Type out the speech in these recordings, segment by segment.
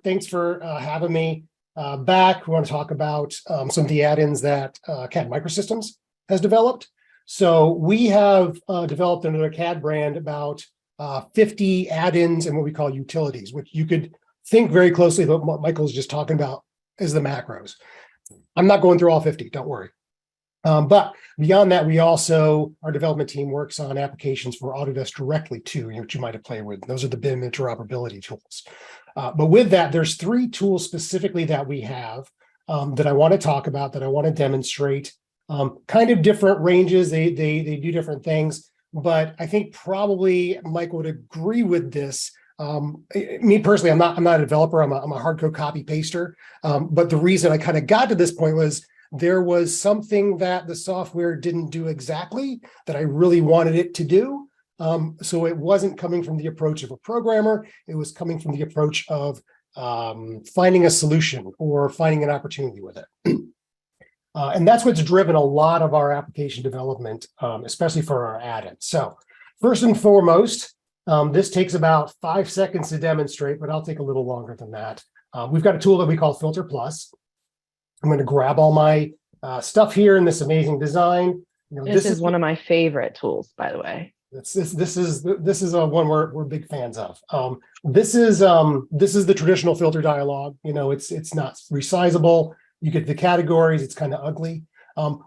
Thanks for having me back. We want to talk about some of the add-ins that CAD Microsystems has developed. So we have developed under a CAD brand about 50 add-ins and what we call utilities, which you could think very closely about what Michael's just talking about as the macros. I'm not going through all 50, don't worry. But beyond that, we also, our development team works on applications for Autodesk directly too, which you might have played with. Those are the BIM interoperability tools. But with that, there's 3 tools specifically that we have that I want to talk about, that I want to demonstrate. Kind of different ranges, they do different things, but I think probably Mike would agree with this. Me personally, I'm not a developer, I'm a hardcode copy paster. But the reason I kind of got to this point was there was something that the software didn't do exactly that I really wanted it to do. So it wasn't coming from the approach of a programmer, it was coming from the approach of finding a solution or finding an opportunity with it. And that's what's driven a lot of our application development, especially for our add-ins. So first and foremost, this takes about 5 seconds to demonstrate, but I'll take a little longer than that. We've got a tool that we call FilterPlus. I'm going to grab all my stuff here in this amazing design. You know, this is one of my favorite tools, by the way. This is a one we're big fans of. This is the traditional filter dialog. You know, it's not resizable. You get the categories. It's kind of ugly.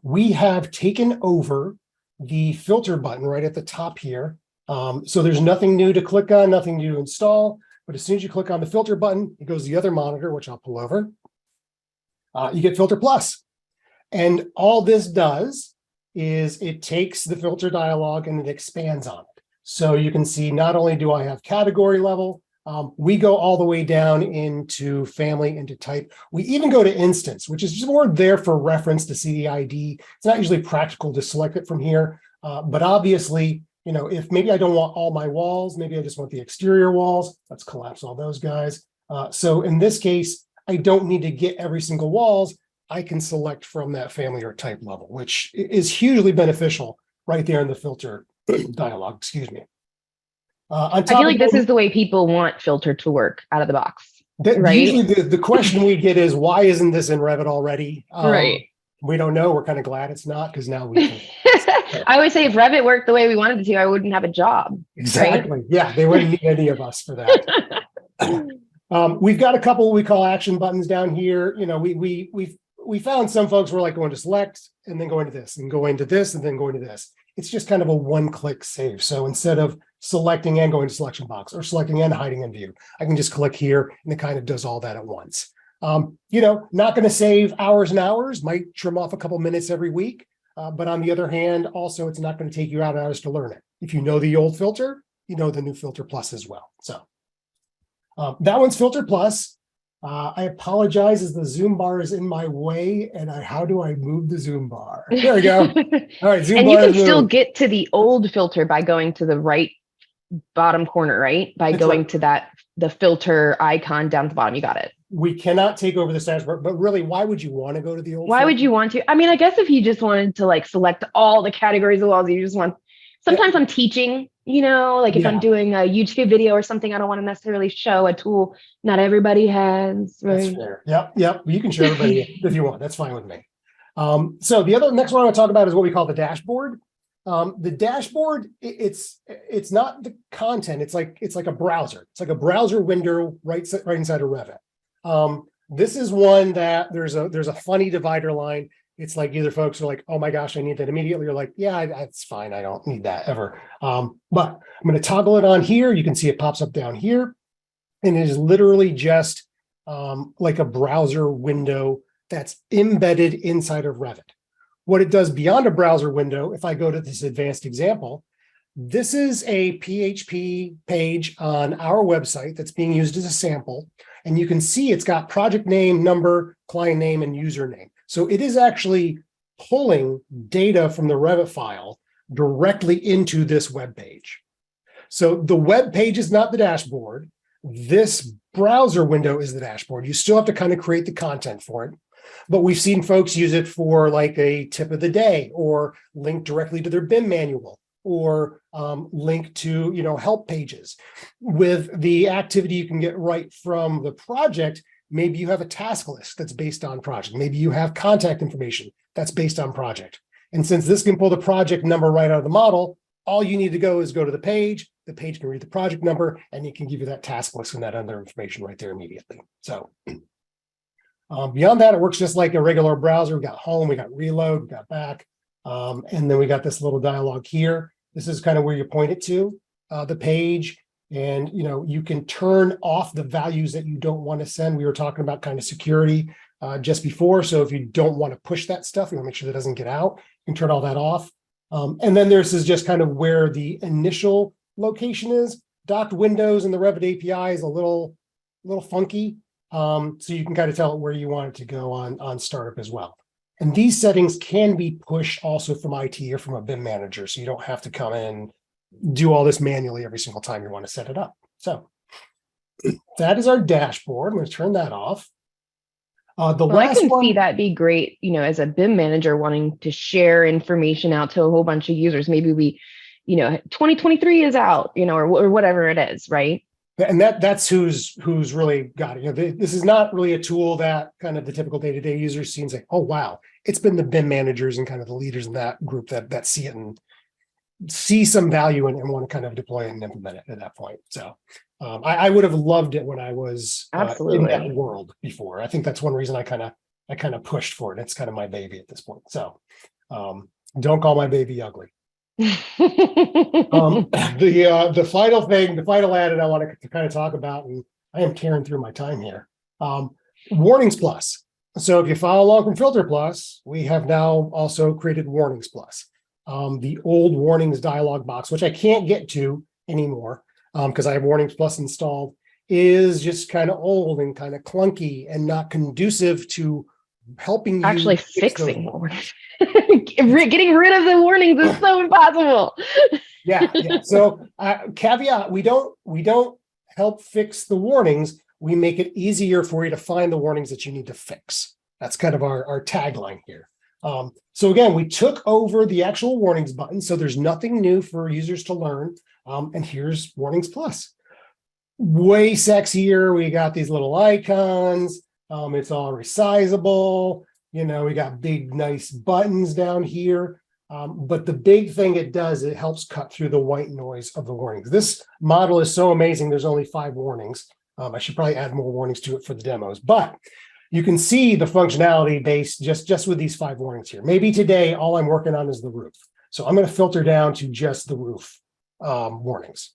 We have taken over the filter button right at the top here. So there's nothing new to click on, nothing new to install. But as soon as you click on the filter button, it goes to the other monitor, which I'll pull over. You get FilterPlus. And all this does is it takes the filter dialog and it expands on it. So you can see not only do I have category level, we go all the way down into family, into type. We even go to instance, which is just more there for reference to see the ID. It's not usually practical to select it from here. But obviously, you know, if maybe I don't want all my walls, maybe I just want the exterior walls, let's collapse all those guys. So in this case, I don't need to get every single walls. I can select from that family or type level, which is hugely beneficial right there in the filter dialog, excuse me. I feel like this is the way people want filter to work out of the box, right? Usually the question we get is, why isn't this in Revit already? Right. We don't know. We're kind of glad it's not, because now we can. I always say if Revit worked the way we wanted it to, I wouldn't have a job. Exactly. Right? Yeah, they wouldn't need any of us for that. We've got a couple we call action buttons down here. You know, we found some folks were like going to select and then going to this and going to this and then going to this. It's just kind of a one-click save. So instead of selecting and going to selection box or selecting and hiding in view, I can just click here and it kind of does all that at once. You know, not going to save hours and hours, might trim off a couple minutes every week. But on the other hand, also, it's not going to take you out of hours to learn it. If you know the old filter, you know the new FilterPlus as well. So that one's FilterPlus. I apologize as the zoom bar is in my way, and how do I move the zoom bar? There we go. All right, zoom and bar. And you can still get to the old filter by going to the right bottom corner, right? By That's going right. to the filter icon down at the bottom. You got it. We cannot take over the status bar, but really, why would you want to go to the old? Why would you want to? I mean, I guess if you just wanted to like select all the categories of walls, you just want. Sometimes I'm teaching, you know, like if I'm doing a YouTube video or something, I don't want to necessarily show a tool not everybody has. Right? That's fair. Yep. You can show everybody if you want. That's fine with me. So the next one I want to talk about is what we call the dashboard. The dashboard, it's not the content. It's like a browser. It's like a browser window right inside of Revit. This is one that there's a funny divider line. It's like either folks are like, oh my gosh, I need that immediately. You're like, yeah, that's fine. I don't need that ever. But I'm going to toggle it on here. You can see it pops up down here. And it is literally just like a browser window that's embedded inside of Revit. What it does beyond a browser window, if I go to this advanced example, this is a PHP page on our website that's being used as a sample. And you can see it's got project name, number, client name, and username. So it is actually pulling data from the Revit file directly into this web page. So the web page is not the dashboard. This browser window is the dashboard. You still have to kind of create the content for it. But we've seen folks use it for like a tip of the day or link directly to their BIM manual or link to, help pages. With the activity you can get right from the project, maybe you have a task list that's based on project. Maybe you have contact information that's based on project. And since this can pull the project number right out of the model, all you need to go to the page can read the project number, and it can give you that task list and that other information right there immediately. So beyond that, it works just like a regular browser. We got home, we got reload, we got back, and then we got this little dialog here. This is kind of where you point it to, the page, and you can turn off the values that you don't want to send. We were talking about kind of security just before. So if you don't want to push that stuff, you want to make sure that doesn't get out, you can turn all that off. And then this is just kind of where the initial location is. Docked windows and the Revit API is a little funky. So you can kind of tell it where you want it to go on startup as well. And these settings can be pushed also from IT or from a BIM manager. So you don't have to come in and do all this manually every single time you want to set it up. So that is our dashboard. I'm going to turn that off. I can see that'd be great, as a BIM manager wanting to share information out to a whole bunch of users. Maybe we, 2023 is out, or whatever it is, right? And that's who's really got it. This is not really a tool that kind of the typical day-to-day user sees and say, oh, wow, it's been the BIM managers and kind of the leaders in that group that see it and see some value and want to kind of deploy it and implement it at that point. So I would have loved it when I was in that world before. I think that's one reason I kind of pushed for it. It's kind of my baby at this point. So don't call my baby ugly. The final added I want to kind of talk about, and I am tearing through my time here. WarningsPlus. So if you follow along from FilterPlus, we have now also created WarningsPlus. The old warnings dialog box, which I can't get to anymore because I have WarningsPlus installed, is just kind of old and kind of clunky and not conducive to helping you actually fixing warnings. Getting rid of the warnings is so impossible. Yeah. So caveat, we don't help fix the warnings. We make it easier for you to find the warnings that you need to fix. That's kind of our tagline here. So again, we took over the actual warnings button. So there's nothing new for users to learn. And here's WarningsPlus. Way sexier. We got these little icons. It's all resizable. We got big, nice buttons down here. But the big thing it does, it helps cut through the white noise of the warnings. This model is so amazing. There's only 5 warnings. I should probably add more warnings to it for the demos, but you can see the functionality based just with these 5 warnings here. Maybe today, all I'm working on is the roof. So I'm going to filter down to just the roof warnings.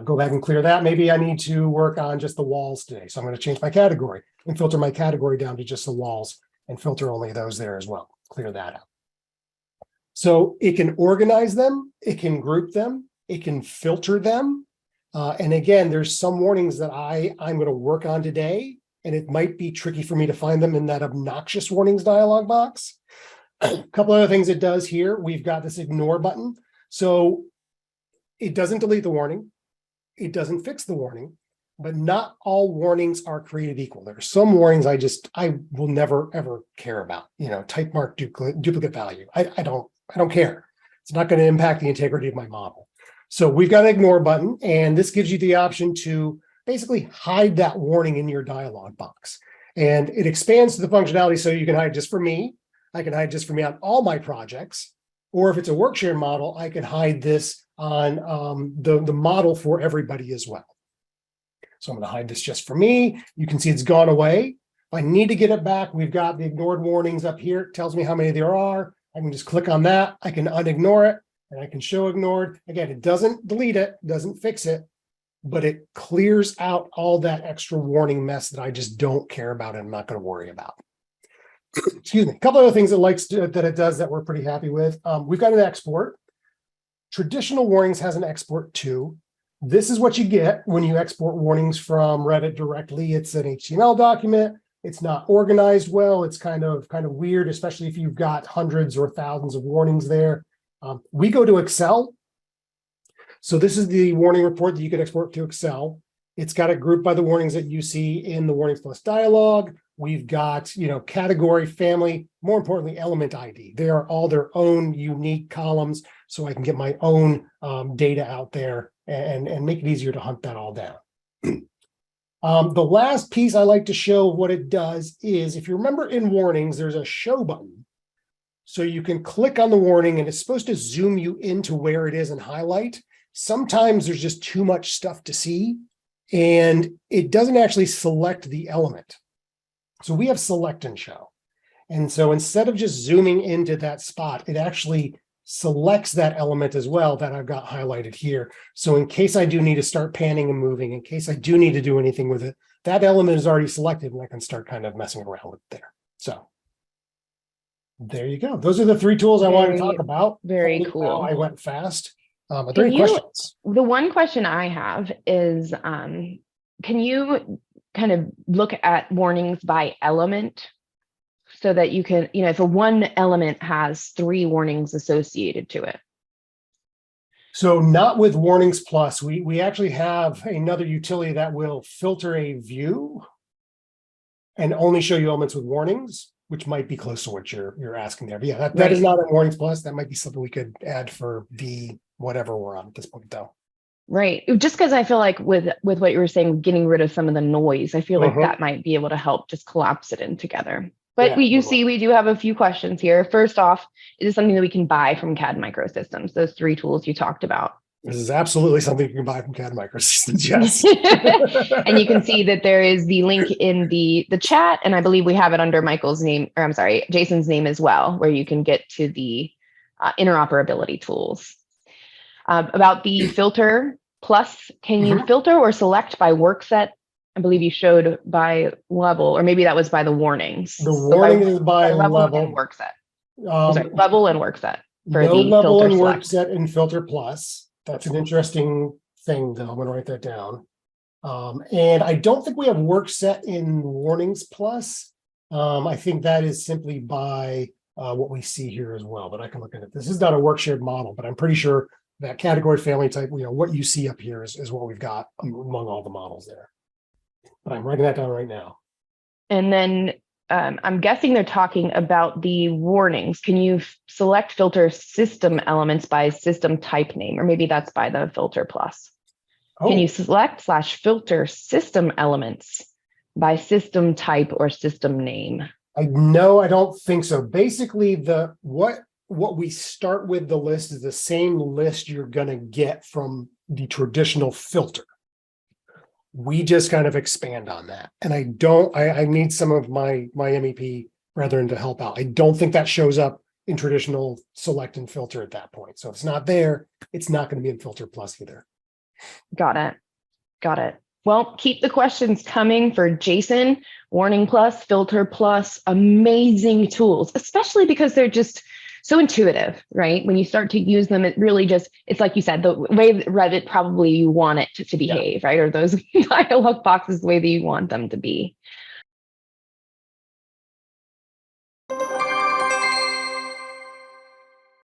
Go back and clear that. Maybe I need to work on just the walls today. So I'm going to change my category and filter my category down to just the walls and filter only those there as well. Clear that out. So it can organize them, it can group them, it can filter them. And again, there's some warnings that I'm going to work on today, and it might be tricky for me to find them in that obnoxious warnings dialog box. A couple other things it does here. We've got this ignore button. So it doesn't delete the warning. It doesn't fix the warning, but not all warnings are created equal. There are some warnings I will never, ever care about, type mark duplicate value. I don't care. It's not going to impact the integrity of my model. So we've got an ignore button, and this gives you the option to basically hide that warning in your dialog box. And it expands to the functionality so you can hide just for me. I can hide just for me on all my projects. Or if it's a workshare model, I can hide this on the model for everybody as well. So I'm going to hide this just for me. You can see it's gone away. If I need to get it back, we've got the ignored warnings up here. It tells me how many there are. I can just click on that. I can unignore it, and I can show ignored. Again, it doesn't delete it, doesn't fix it, but it clears out all that extra warning mess that I just don't care about and I'm not going to worry about. Excuse me. A couple other things that it does that we're pretty happy with. We've got an export. Traditional warnings has an export too. This is what you get when you export warnings from Revit directly. It's an HTML document. It's not organized well. It's kind of weird, especially if you've got hundreds or thousands of warnings there. We go to Excel. So this is the warning report that you can export to Excel. It's got it grouped by the warnings that you see in the WarningsPlus dialog. We've got, category, family, more importantly, element ID. They are all their own unique columns. so I can get my own data out there and make it easier to hunt that all down. The last piece I like to show what it does is, if you remember in warnings, there's a show button. So you can click on the warning and it's supposed to zoom you into where it is and highlight. Sometimes there's just too much stuff to see and it doesn't actually select the element. So we have select and show. And so instead of just zooming into that spot, it actually selects that element as well that I've got highlighted here. So in case I do need to start panning and moving, in case I do need to do anything with it, that element is already selected and I can start kind of messing around with it there. So there you go. Those are the 3 tools I wanted to talk about. Very cool. I went fast. Are there any questions? The one question I have is, can you kind of look at warnings by element so that you can, if a one element has 3 warnings associated to it? So not with WarningsPlus. We actually have another utility that will filter a view and only show you elements with warnings, which might be close to what you're asking there. But yeah, that is not a WarningsPlus. That might be something we could add for the whatever we're on at this point, though. Right. Just because I feel like with what you were saying, getting rid of some of the noise, I feel like that might be able to help just collapse it in together. But we do have a few questions here. First off, is this something that we can buy from CAD Microsystems? Those 3 tools you talked about. This is absolutely something you can buy from CAD Microsystems, yes. And you can see that there is the link in the chat, and I believe we have it under Michael's name, or I'm sorry, Jason's name as well, where you can get to the interoperability tools. About the FilterPlus, can you filter or select by work set? I believe you showed by level, or maybe that was by the warnings. The warning is by level. And work set. Level and work set. For no the level filter and work select. set in FilterPlus. That's an interesting thing, though. I'm going to write that down. And I don't think we have work set in WarningsPlus. I think that is simply by what we see here as well, but I can look at it. This is not a work shared model, but I'm pretty sure that category family type, what you see up here is what we've got among all the models there. But I'm writing that down right now. And then I'm guessing they're talking about the warnings. Can you select filter system elements by system type name, or maybe that's by the FilterPlus? Can you select/filter system elements by system type or system name? No, I don't think so. Basically, what we start with the list is the same list you're going to get from the traditional filter. We just kind of expand on that. And I need some of my MEP brethren to help out. I don't think that shows up in traditional select and filter at that point. So if it's not there, it's not going to be in FilterPlus either. Got it. Well, keep the questions coming for Jason. WarningsPlus, FilterPlus, amazing tools, especially because they're just so intuitive, right? When you start to use them, it really it's like you said, the way Revit probably you want it to behave, right? Or those dialog boxes the way that you want them to be.